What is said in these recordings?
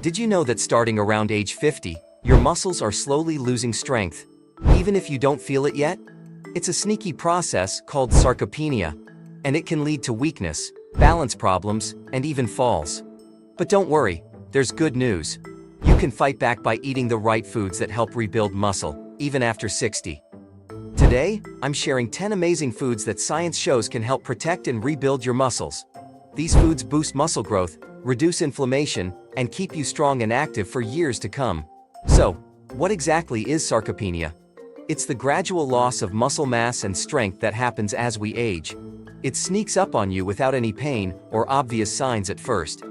Did you know that starting around age 50, your muscles are slowly losing strength, even if you don't feel it yet? It's a sneaky process called sarcopenia, and it can lead to weakness, balance problems, and even falls. But don't worry, there's good news. You can fight back by eating the right foods that help rebuild muscle, even after 60. Today, I'm sharing 10 amazing foods that science shows can help protect and rebuild your muscles. These foods boost muscle growth, reduce inflammation, and keep you strong and active for years to come. So, what exactly is sarcopenia? It's the gradual loss of muscle mass and strength that happens as we age. It sneaks up on you without any pain or obvious signs at first.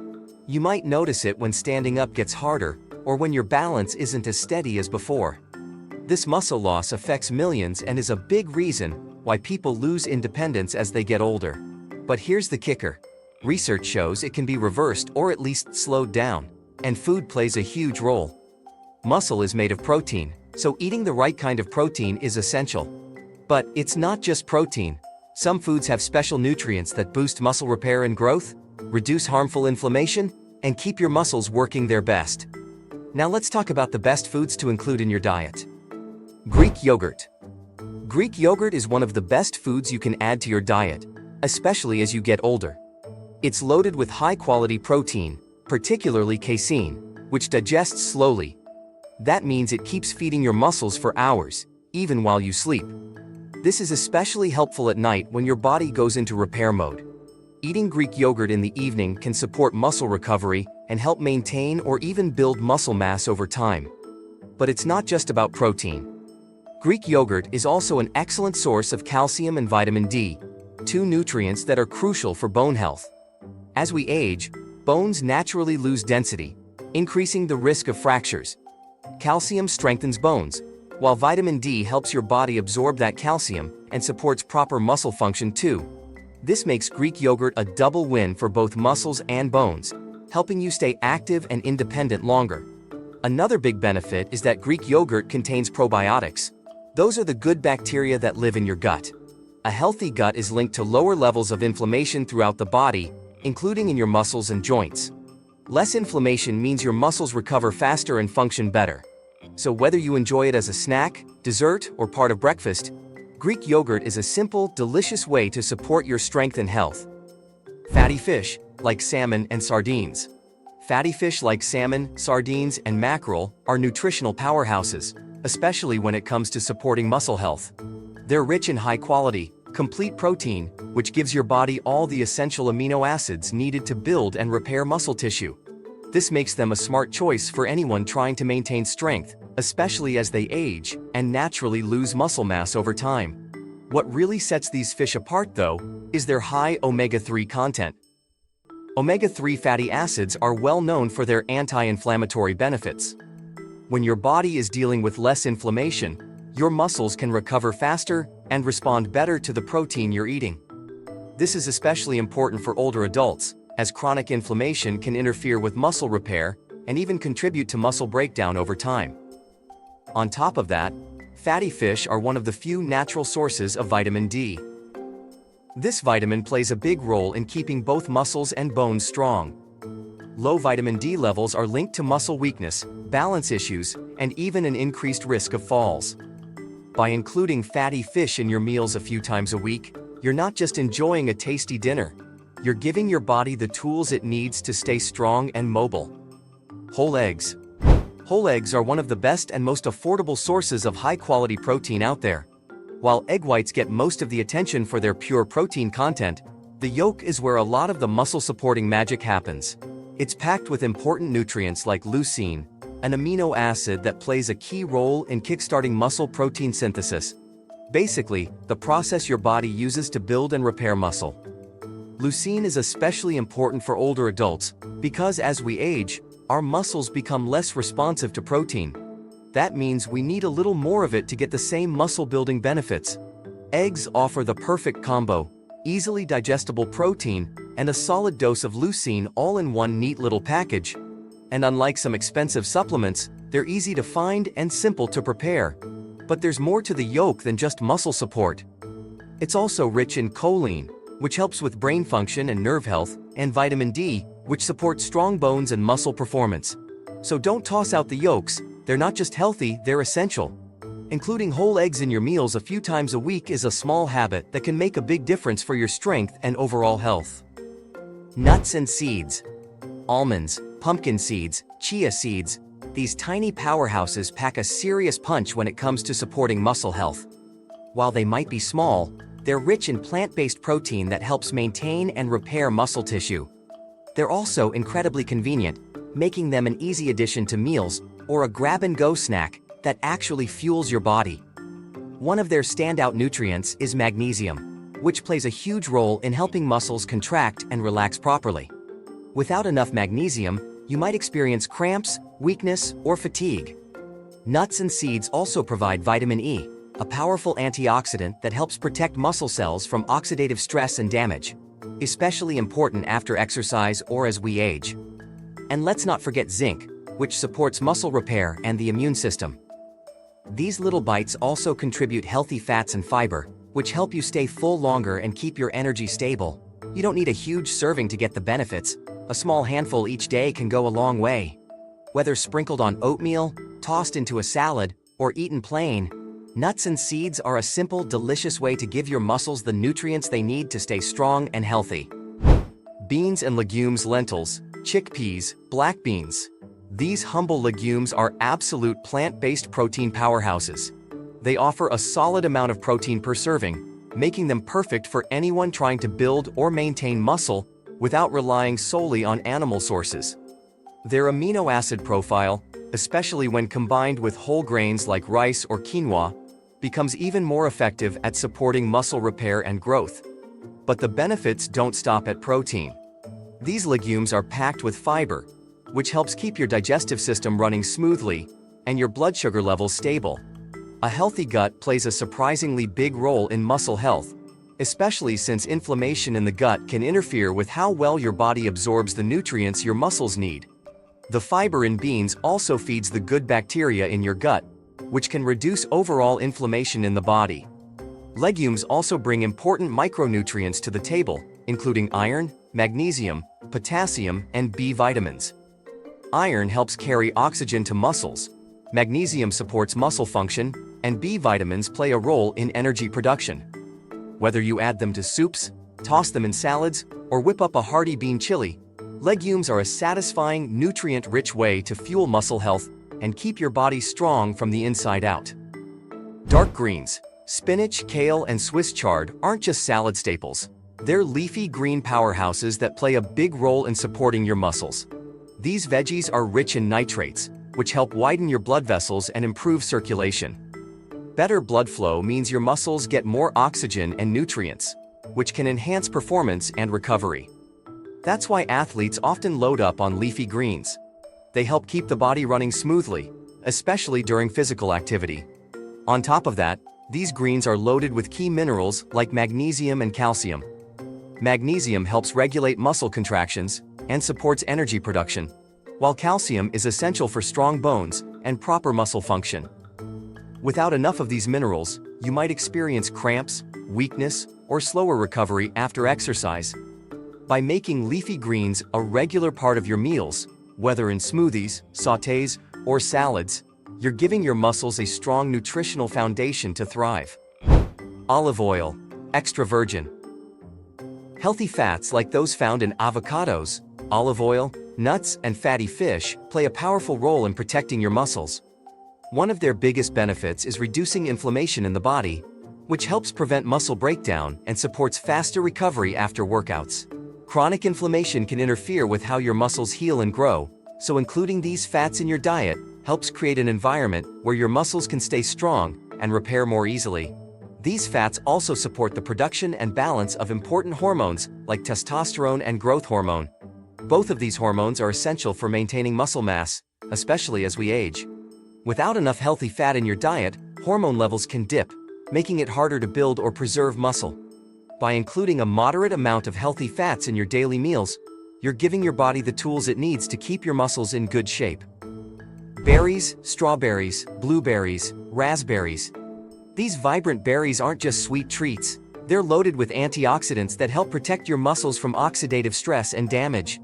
You might notice it when standing up gets harder, or when your balance isn't as steady as before. This muscle loss affects millions and is a big reason why people lose independence as they get older. But here's the kicker. Research shows it can be reversed or at least slowed down, and food plays a huge role. Muscle is made of protein, so eating the right kind of protein is essential. But it's not just protein. Some foods have special nutrients that boost muscle repair and growth, reduce harmful inflammation, and keep your muscles working their best. Now let's talk about the best foods to include in your diet. Greek yogurt. Greek yogurt is one of the best foods you can add to your diet, especially as you get older. It's loaded with high-quality protein, particularly casein, which digests slowly. That means it keeps feeding your muscles for hours, even while you sleep. This is especially helpful at night when your body goes into repair mode. Eating Greek yogurt in the evening can support muscle recovery and help maintain or even build muscle mass over time. But it's not just about protein. Greek yogurt is also an excellent source of calcium and vitamin D, two nutrients that are crucial for bone health. As we age, bones naturally lose density, increasing the risk of fractures. Calcium strengthens bones, while vitamin D helps your body absorb that calcium and supports proper muscle function too. This makes Greek yogurt a double win for both muscles and bones, helping you stay active and independent longer. Another big benefit is that Greek yogurt contains probiotics. Those are the good bacteria that live in your gut. A healthy gut is linked to lower levels of inflammation throughout the body, including in your muscles and joints. Less inflammation means your muscles recover faster and function better. So whether you enjoy it as a snack, dessert, or part of breakfast, Greek yogurt is a simple, delicious way to support your strength and health. Fatty fish, like salmon and sardines. Fatty fish like salmon, sardines, and mackerel are nutritional powerhouses, especially when it comes to supporting muscle health. They're rich in high-quality, complete protein, which gives your body all the essential amino acids needed to build and repair muscle tissue. This makes them a smart choice for anyone trying to maintain strength, especially as they age and naturally lose muscle mass over time. What really sets these fish apart, though, is their high omega-3 content. Omega-3 fatty acids are well known for their anti-inflammatory benefits. When your body is dealing with less inflammation, your muscles can recover faster and respond better to the protein you're eating. This is especially important for older adults, as chronic inflammation can interfere with muscle repair and even contribute to muscle breakdown over time. On top of that, fatty fish are one of the few natural sources of vitamin D. This vitamin plays a big role in keeping both muscles and bones strong. Low vitamin D levels are linked to muscle weakness, balance issues, and even an increased risk of falls. By including fatty fish in your meals a few times a week, you're not just enjoying a tasty dinner. You're giving your body the tools it needs to stay strong and mobile. Whole eggs. Whole eggs are one of the best and most affordable sources of high-quality protein out there. While egg whites get most of the attention for their pure protein content, the yolk is where a lot of the muscle-supporting magic happens. It's packed with important nutrients like leucine, an amino acid that plays a key role in kickstarting muscle protein synthesis. Basically, the process your body uses to build and repair muscle. Leucine is especially important for older adults because as we age, our muscles become less responsive to protein. That means we need a little more of it to get the same muscle-building benefits. Eggs offer the perfect combo: easily digestible protein and a solid dose of leucine all in one neat little package. And unlike some expensive supplements, they're easy to find and simple to prepare. But there's more to the yolk than just muscle support. It's also rich in choline, which helps with brain function and nerve health, and vitamin D, which supports strong bones and muscle performance. So don't toss out the yolks, they're not just healthy, they're essential. Including whole eggs in your meals a few times a week is a small habit that can make a big difference for your strength and overall health. Nuts and seeds. Almonds, pumpkin seeds, chia seeds, these tiny powerhouses pack a serious punch when it comes to supporting muscle health. While they might be small, they're rich in plant-based protein that helps maintain and repair muscle tissue. They're also incredibly convenient, making them an easy addition to meals or a grab-and-go snack that actually fuels your body. One of their standout nutrients is magnesium, which plays a huge role in helping muscles contract and relax properly. Without enough magnesium, you might experience cramps, weakness, or fatigue. Nuts and seeds also provide vitamin E, a powerful antioxidant that helps protect muscle cells from oxidative stress and damage, especially important after exercise or as we age. And let's not forget zinc, which supports muscle repair and the immune system. These little bites also contribute healthy fats and fiber, which help you stay full longer and keep your energy stable. You don't need a huge serving to get the benefits. A small handful each day can go a long way. Whether sprinkled on oatmeal, tossed into a salad, or eaten plain, nuts and seeds are a simple, delicious way to give your muscles the nutrients they need to stay strong and healthy. Beans and legumes. Lentils, chickpeas, black beans. These humble legumes are absolute plant-based protein powerhouses. They offer a solid amount of protein per serving, making them perfect for anyone trying to build or maintain muscle without relying solely on animal sources. Their amino acid profile, especially when combined with whole grains like rice or quinoa, becomes even more effective at supporting muscle repair and growth. But the benefits don't stop at protein. These legumes are packed with fiber, which helps keep your digestive system running smoothly and your blood sugar levels stable. A healthy gut plays a surprisingly big role in muscle health, especially since inflammation in the gut can interfere with how well your body absorbs the nutrients your muscles need. The fiber in beans also feeds the good bacteria in your gut, which can reduce overall inflammation in the body. Legumes also bring important micronutrients to the table, including iron, magnesium, potassium, and B vitamins. Iron helps carry oxygen to muscles, magnesium supports muscle function, and B vitamins play a role in energy production. Whether you add them to soups, toss them in salads, or whip up a hearty bean chili, legumes are a satisfying, nutrient-rich way to fuel muscle health and keep your body strong from the inside out. Dark greens, spinach, kale, and Swiss chard aren't just salad staples. They're leafy green powerhouses that play a big role in supporting your muscles. These veggies are rich in nitrates, which help widen your blood vessels and improve circulation. Better blood flow means your muscles get more oxygen and nutrients, which can enhance performance and recovery. That's why athletes often load up on leafy greens. They help keep the body running smoothly, especially during physical activity. On top of that, these greens are loaded with key minerals like magnesium and calcium. Magnesium helps regulate muscle contractions and supports energy production, while calcium is essential for strong bones and proper muscle function. Without enough of these minerals, you might experience cramps, weakness, or slower recovery after exercise. By making leafy greens a regular part of your meals, whether in smoothies, sautés, or salads, you're giving your muscles a strong nutritional foundation to thrive. Olive oil, extra virgin. Healthy fats like those found in avocados, olive oil, nuts, and fatty fish play a powerful role in protecting your muscles. One of their biggest benefits is reducing inflammation in the body, which helps prevent muscle breakdown and supports faster recovery after workouts. Chronic inflammation can interfere with how your muscles heal and grow, so including these fats in your diet helps create an environment where your muscles can stay strong and repair more easily. These fats also support the production and balance of important hormones like testosterone and growth hormone. Both of these hormones are essential for maintaining muscle mass, especially as we age. Without enough healthy fat in your diet, hormone levels can dip, making it harder to build or preserve muscle. By including a moderate amount of healthy fats in your daily meals, you're giving your body the tools it needs to keep your muscles in good shape. Berries, strawberries, blueberries, raspberries. These vibrant berries aren't just sweet treats, they're loaded with antioxidants that help protect your muscles from oxidative stress and damage.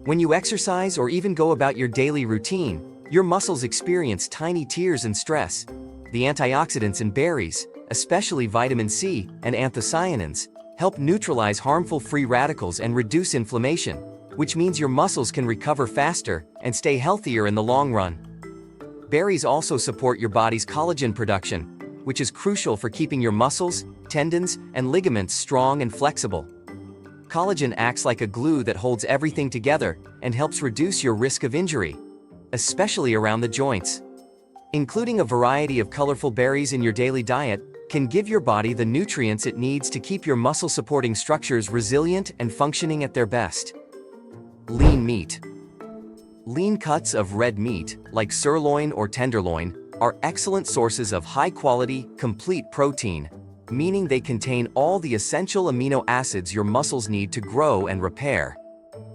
When you exercise or even go about your daily routine, your muscles experience tiny tears and stress. The antioxidants in berries, especially vitamin C and anthocyanins, help neutralize harmful free radicals and reduce inflammation, which means your muscles can recover faster and stay healthier in the long run. Berries also support your body's collagen production, which is crucial for keeping your muscles, tendons, and ligaments strong and flexible. Collagen acts like a glue that holds everything together and helps reduce your risk of injury, especially around the joints. Including a variety of colorful berries in your daily diet can give your body the nutrients it needs to keep your muscle-supporting structures resilient and functioning at their best. Lean meat. Lean cuts of red meat, like sirloin or tenderloin, are excellent sources of high-quality, complete protein, meaning they contain all the essential amino acids your muscles need to grow and repair.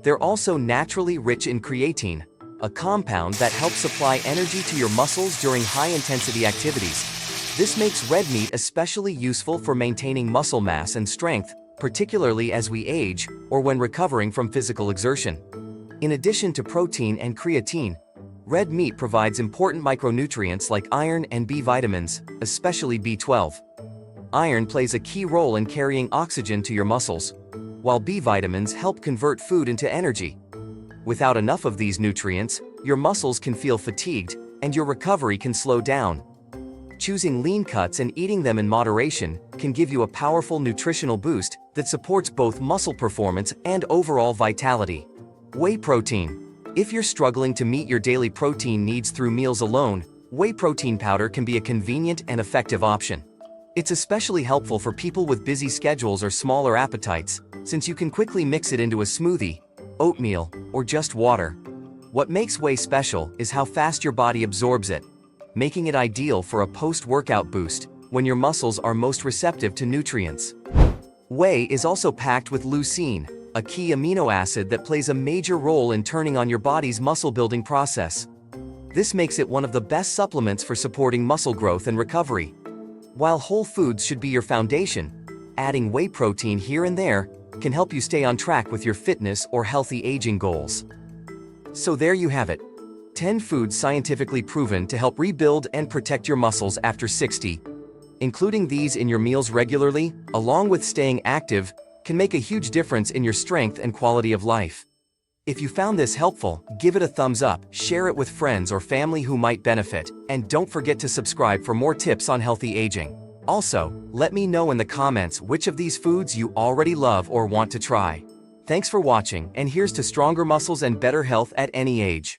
They're also naturally rich in creatine, a compound that helps supply energy to your muscles during high-intensity activities. This makes red meat especially useful for maintaining muscle mass and strength, particularly as we age or when recovering from physical exertion. In addition to protein and creatine, red meat provides important micronutrients like iron and B vitamins, especially B12. Iron plays a key role in carrying oxygen to your muscles, while B vitamins help convert food into energy. Without enough of these nutrients, your muscles can feel fatigued, and your recovery can slow down. Choosing lean cuts and eating them in moderation can give you a powerful nutritional boost that supports both muscle performance and overall vitality. Whey protein. If you're struggling to meet your daily protein needs through meals alone, whey protein powder can be a convenient and effective option. It's especially helpful for people with busy schedules or smaller appetites, since you can quickly mix it into a smoothie, oatmeal, or just water. What makes whey special is how fast your body absorbs it, making it ideal for a post-workout boost when your muscles are most receptive to nutrients. Whey is also packed with leucine, a key amino acid that plays a major role in turning on your body's muscle-building process. This makes it one of the best supplements for supporting muscle growth and recovery. While whole foods should be your foundation, adding whey protein here and there can help you stay on track with your fitness or healthy aging goals. So there you have it. 10 foods scientifically proven to help rebuild and protect your muscles after 60. Including these in your meals regularly, along with staying active, can make a huge difference in your strength and quality of life. If you found this helpful, give it a thumbs up, share it with friends or family who might benefit, and don't forget to subscribe for more tips on healthy aging. Also, let me know in the comments which of these foods you already love or want to try. Thanks for watching, and here's to stronger muscles and better health at any age.